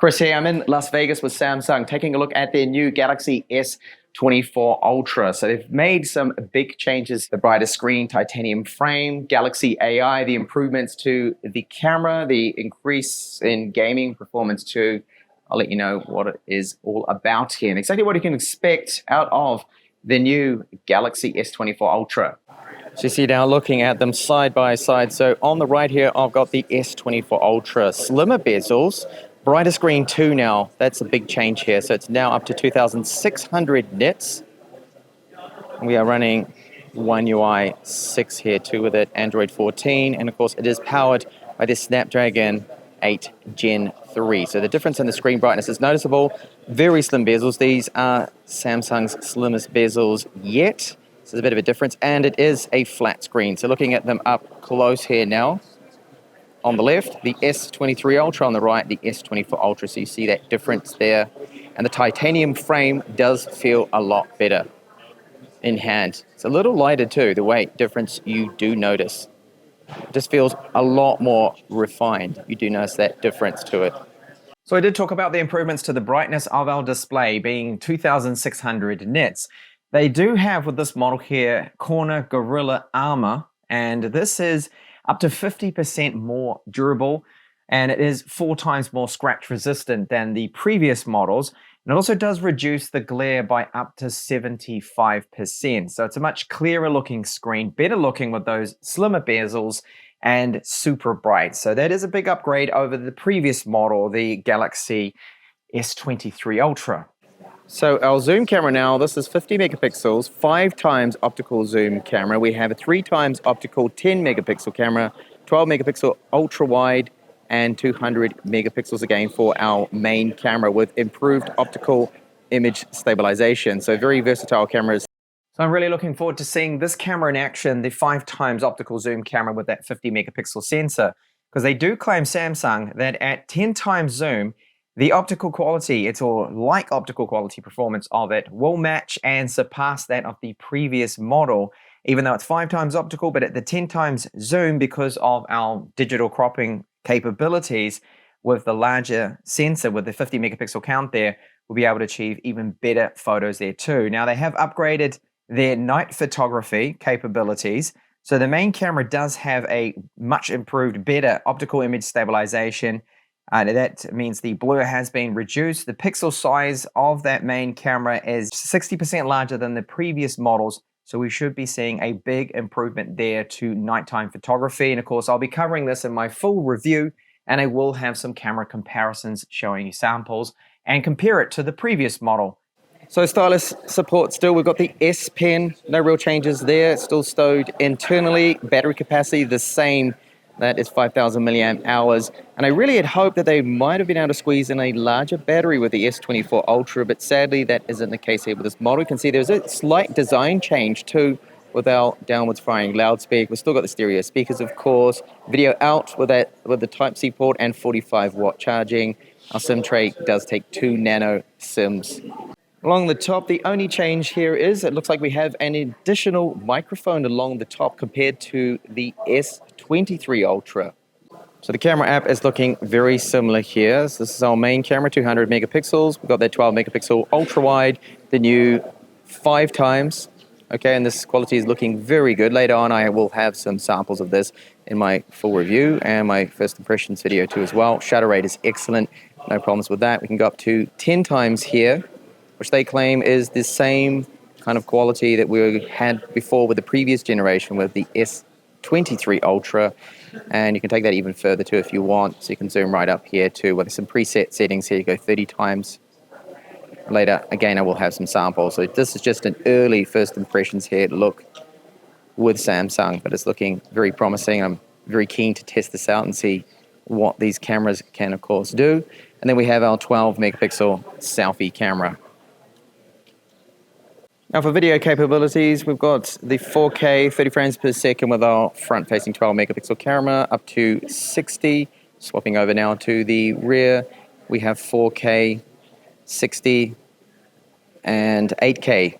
Chris here. I'm in Las Vegas with Samsung, taking a look at their new Galaxy S24 Ultra. So they've made some big changes: the brighter screen, titanium frame, Galaxy AI, the improvements to the camera, the increase in gaming performance too. I'll let you know what it is all about here and exactly what you can expect out of the new Galaxy S24 Ultra. So you see now looking at them side by side. So on the right here, I've got the S24 Ultra. Slimmer bezels, brighter screen too now. That's a big change here. So it's now up to 2,600 nits. We are running One UI 6 here too with it, Android 14. And of course it is powered by this Snapdragon 8 Gen 3. So the difference in the screen brightness is noticeable. Very slim bezels. These are Samsung's slimmest bezels yet. So there's a bit of a difference, and it is a flat screen. So looking at them up close here now, on the left, the S23 Ultra, on the right, the S24 Ultra. So you see that difference there. And the titanium frame does feel a lot better in hand. It's a little lighter too, the weight difference you do notice. It just feels a lot more refined. You do notice that difference to it. So I did talk about the improvements to the brightness of our display being 2,600 nits. They do have with this model here corner Gorilla armor, and this is up to 50% more durable, and it is 4 times more scratch resistant than the previous models. And it also does reduce the glare by up to 75%. So it's a much clearer looking screen, better looking with those slimmer bezels and super bright. So that is a big upgrade over the previous model, the Galaxy S23 Ultra. So our zoom camera now, this is 50 megapixels, 5 times optical zoom camera. We have a 3 times optical 10 megapixel camera, 12 megapixel ultra wide, and 200 megapixels again for our main camera with improved optical image stabilization. So very versatile cameras. So I'm really looking forward to seeing this camera in action, the 5 times optical zoom camera with that 50 megapixel sensor, because they do claim, Samsung, that at 10 times zoom, the optical quality, like optical quality performance of it, will match and surpass that of the previous model, even though it's 5 times optical, but at the 10 times zoom, because of our digital cropping capabilities with the larger sensor, with the 50 megapixel count there, we'll be able to achieve even better photos there too. Now they have upgraded their night photography capabilities. So the main camera does have a much improved, better optical image stabilization. That means the blur has been reduced. The pixel size of that main camera is 60% larger than the previous models, so we should be seeing a big improvement there to nighttime photography. And of course, I'll be covering this in my full review, and I will have some camera comparisons showing you samples and compare it to the previous model. So stylus support still, we've got the S Pen, no real changes there, it's still stowed internally. Battery capacity the same. That is 5,000 milliamp hours. And I really had hoped that they might have been able to squeeze in a larger battery with the S24 Ultra, but sadly that isn't the case here with this model. You can see there's a slight design change too with our downwards firing loudspeaker. We've still got the stereo speakers, of course. Video out with the Type-C port and 45-watt charging. Our SIM tray does take 2 nano SIMs. Along the top, the only change here is it looks like we have an additional microphone along the top compared to the S23 Ultra. So the camera app is looking very similar here. So this is our main camera, 200 megapixels. We've got that 12 megapixel ultra wide, the new 5 times. Okay, and this quality is looking very good. Later on, I will have some samples of this in my full review and my first impressions video too as well. Shutter rate is excellent, no problems with that. We can go up to 10 times here, which they claim is the same kind of quality that we had before with the previous generation with the S23 Ultra. And you can take that even further too if you want. So you can zoom right up here too with some preset settings here. You go 30 times. Later, again, I will have some samples. So this is just an early first impressions here look with Samsung, but it's looking very promising. I'm very keen to test this out and see what these cameras can, of course, do. And then we have our 12 megapixel selfie camera. Now for video capabilities, we've got the 4K 30 frames per second with our front-facing 12 megapixel camera up to 60. Swapping over now to the rear, we have 4K, 60, and 8K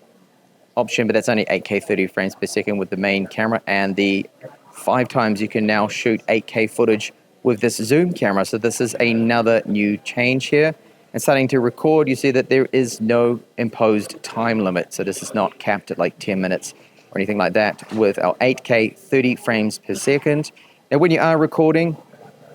option, but that's only 8K 30 frames per second with the main camera, and the 5 times you can now shoot 8K footage with this zoom camera. So this is another new change here. And starting to record, you see that there is no imposed time limit. So this is not capped at like 10 minutes or anything like that with our 8K 30 frames per second. Now when you are recording,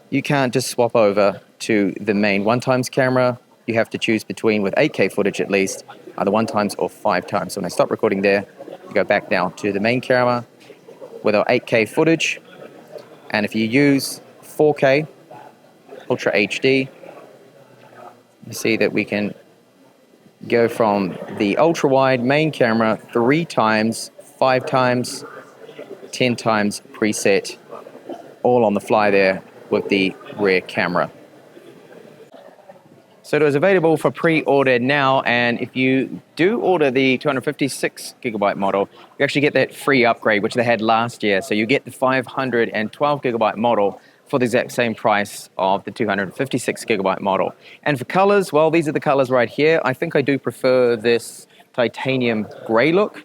you can't just swap over to the main 1x camera. You have to choose between, with 8K footage at least, either 1x or 5x. So when I stop recording there, you go back now to the main camera with our 8K footage. And if you use 4K Ultra HD, you see that we can go from the ultra wide main camera 3x, 5x, 10x preset, all on the fly there with the rear camera. So it is available for pre-order now, and if you do order the 256GB model, you actually get that free upgrade, which they had last year. So you get the 512GB model for the exact same price of the 256GB model. And for colors, well, these are the colors right here. I think I do prefer this titanium gray look.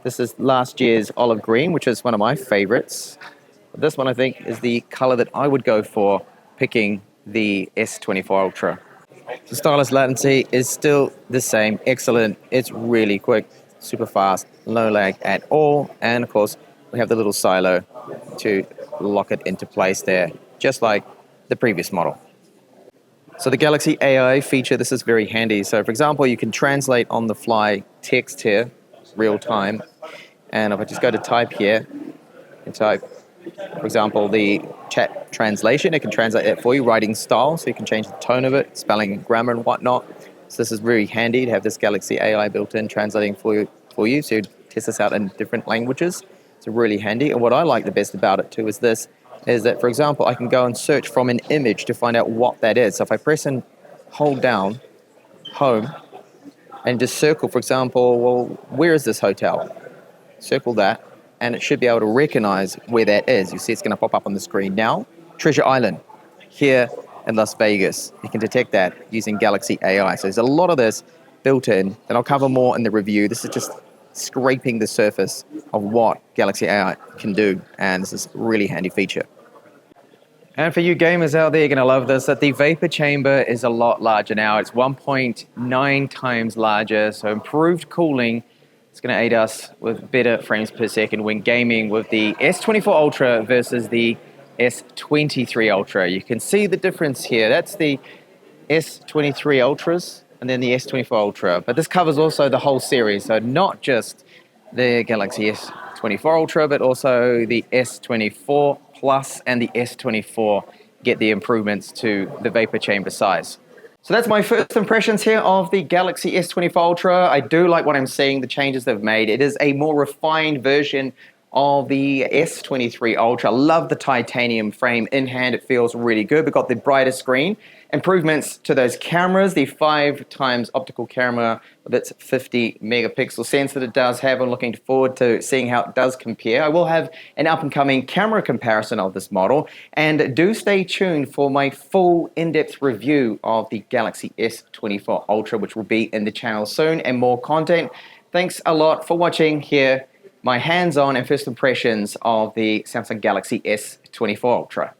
This is last year's olive green, which is one of my favorites. This one, I think, is the color that I would go for picking the S24 Ultra. The stylus latency is still the same, excellent. It's really quick, super fast, no lag at all. And of course, we have the little silo to lock it into place there, just like the previous model. So the Galaxy AI feature, this is very handy. So for example, you can translate on the fly text here, real time. And if I just go to type here and type, for example, the chat translation, it can translate that for you, writing style, so you can change the tone of it, spelling and grammar and whatnot. So this is very handy to have this Galaxy AI built in, translating for you, so you test this out in different languages. It's really handy. And what I like the best about it too is that, for example, I can go and search from an image to find out what that is. So if I press and hold down home and just circle, for example, well, where is this hotel? Circle that, and it should be able to recognize where that is. You see it's going to pop up on the screen now. Treasure Island, here in Las Vegas. You can detect that using Galaxy AI. So there's a lot of this built in, and I'll cover more in the review. This is just scraping the surface of what Galaxy AI can do, and this is a really handy feature. And for you gamers out there, you're going to love this, that the vapor chamber is a lot larger now. It's 1.9 times larger, so improved cooling. It's going to aid us with better frames per second when gaming with the S24 Ultra versus the S23 Ultra. You can see the difference here. That's the S23 Ultras and then the S24 Ultra. But this covers also the whole series, so not just the Galaxy S24 Ultra, but also the S24 Plus and the S24 get the improvements to the vapor chamber size. So that's my first impressions here of the Galaxy S24 Ultra. I do like what I'm seeing, the changes they've made. It is a more refined version of the S23 Ultra. Love the titanium frame in hand. It feels really good. We've got the brighter screen. Improvements to those cameras, the 5x optical camera with its 50 megapixel sensor that it does have. I'm looking forward to seeing how it does compare. I will have an up and coming camera comparison of this model, and do stay tuned for my full in-depth review of the Galaxy S24 Ultra, which will be in the channel soon, and more content. Thanks a lot for watching here. My hands-on and first impressions of the Samsung Galaxy S24 Ultra.